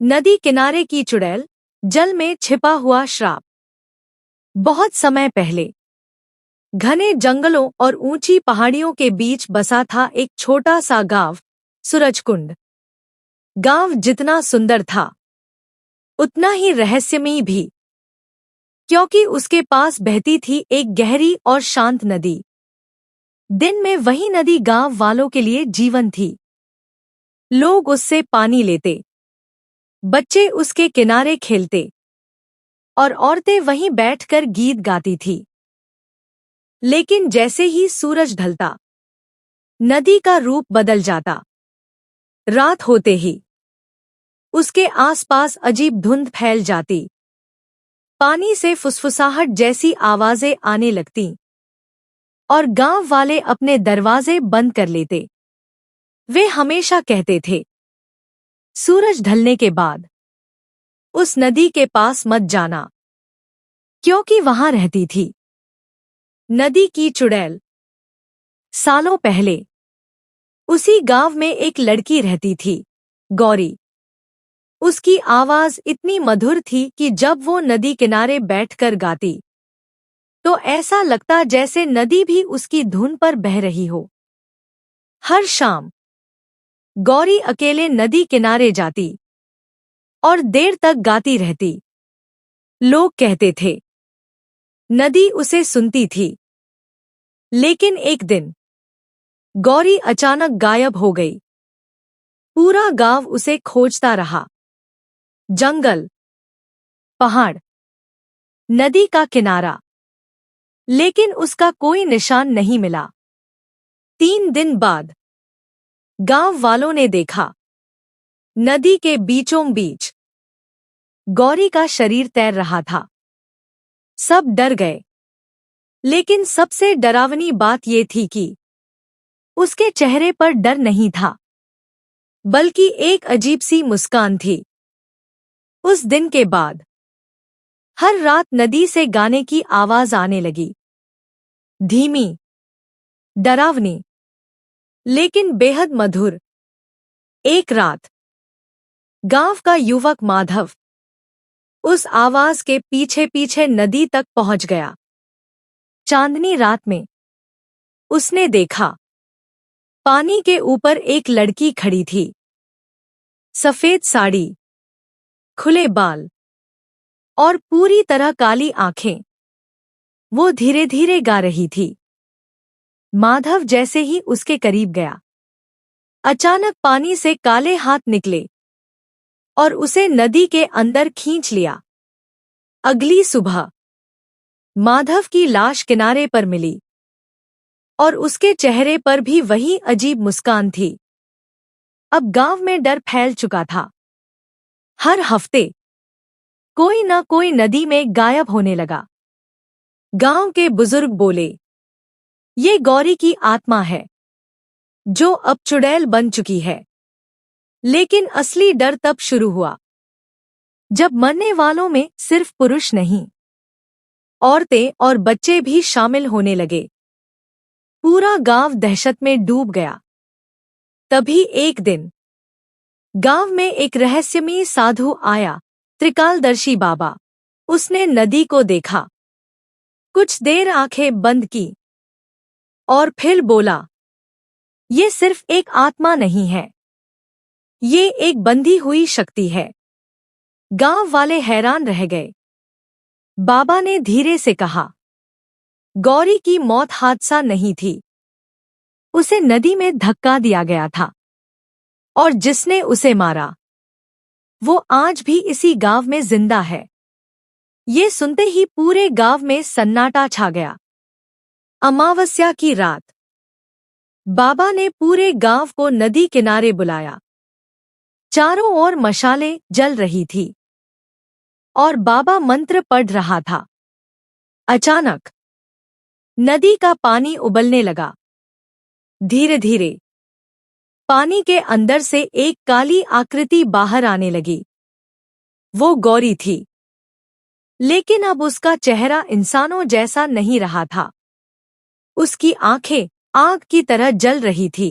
नदी किनारे की चुड़ैल, जल में छिपा हुआ श्राप। बहुत समय पहले घने जंगलों और ऊंची पहाड़ियों के बीच बसा था एक छोटा सा गांव, सूरजकुंड। गांव जितना सुंदर था उतना ही रहस्यमयी भी, क्योंकि उसके पास बहती थी एक गहरी और शांत नदी। दिन में वही नदी गांव वालों के लिए जीवन थी। लोग उससे पानी लेते, बच्चे उसके किनारे खेलते और औरतें वहीं बैठकर गीत गाती थीं। लेकिन जैसे ही सूरज ढलता, नदी का रूप बदल जाता। रात होते ही उसके आसपास अजीब धुंध फैल जाती। पानी से फुसफुसाहट जैसी आवाजें आने लगतीं और गांव वाले अपने दरवाजे बंद कर लेते। वे हमेशा कहते थे, सूरज ढलने के बाद उस नदी के पास मत जाना, क्योंकि वहां रहती थी नदी की चुड़ैल। सालों पहले उसी गांव में एक लड़की रहती थी, गौरी। उसकी आवाज इतनी मधुर थी कि जब वो नदी किनारे बैठकर गाती तो ऐसा लगता जैसे नदी भी उसकी धुन पर बह रही हो। हर शाम गौरी अकेले नदी किनारे जाती और देर तक गाती रहती। लोग कहते थे, नदी उसे सुनती थी। लेकिन एक दिन गौरी अचानक गायब हो गई। पूरा गांव उसे खोजता रहा। जंगल, पहाड़, नदी का किनारा, लेकिन उसका कोई निशान नहीं मिला। 3 दिन बाद गांव वालों ने देखा, नदी के बीचों बीच गौरी का शरीर तैर रहा था। सब डर गए, लेकिन सबसे डरावनी बात ये थी कि उसके चेहरे पर डर नहीं था, बल्कि एक अजीब सी मुस्कान थी। उस दिन के बाद हर रात नदी से गाने की आवाज आने लगी। धीमी, डरावनी, लेकिन बेहद मधुर। एक रात गांव का युवक माधव उस आवाज के पीछे पीछे नदी तक पहुंच गया। चांदनी रात में उसने देखा, पानी के ऊपर एक लड़की खड़ी थी। सफेद साड़ी, खुले बाल और पूरी तरह काली आंखें। वो धीरे धीरे गा रही थी। माधव जैसे ही उसके करीब गया, अचानक पानी से काले हाथ निकले और उसे नदी के अंदर खींच लिया। अगली सुबह माधव की लाश किनारे पर मिली और उसके चेहरे पर भी वही अजीब मुस्कान थी। अब गांव में डर फैल चुका था। हर हफ्ते कोई न कोई नदी में गायब होने लगा। गांव के बुजुर्ग बोले, ये गौरी की आत्मा है, जो अब चुड़ैल बन चुकी है। लेकिन असली डर तब शुरू हुआ जब मरने वालों में सिर्फ पुरुष नहीं, औरतें और बच्चे भी शामिल होने लगे। पूरा गांव दहशत में डूब गया। तभी एक दिन गांव में एक रहस्यमयी साधु आया, त्रिकालदर्शी बाबा। उसने नदी को देखा, कुछ देर आंखें बंद की और फिर बोला, ये सिर्फ एक आत्मा नहीं है, ये एक बंधी हुई शक्ति है। गांव वाले हैरान रह गए। बाबा ने धीरे से कहा, गौरी की मौत हादसा नहीं थी, उसे नदी में धक्का दिया गया था और जिसने उसे मारा वो आज भी इसी गांव में जिंदा है। ये सुनते ही पूरे गांव में सन्नाटा छा गया। अमावस्या की रात बाबा ने पूरे गांव को नदी किनारे बुलाया। चारों ओर मशालें जल रही थी और बाबा मंत्र पढ़ रहा था। अचानक नदी का पानी उबलने लगा। धीरे धीरे पानी के अंदर से एक काली आकृति बाहर आने लगी। वो गौरी थी, लेकिन अब उसका चेहरा इंसानों जैसा नहीं रहा था। उसकी आंखें आग की तरह जल रही थी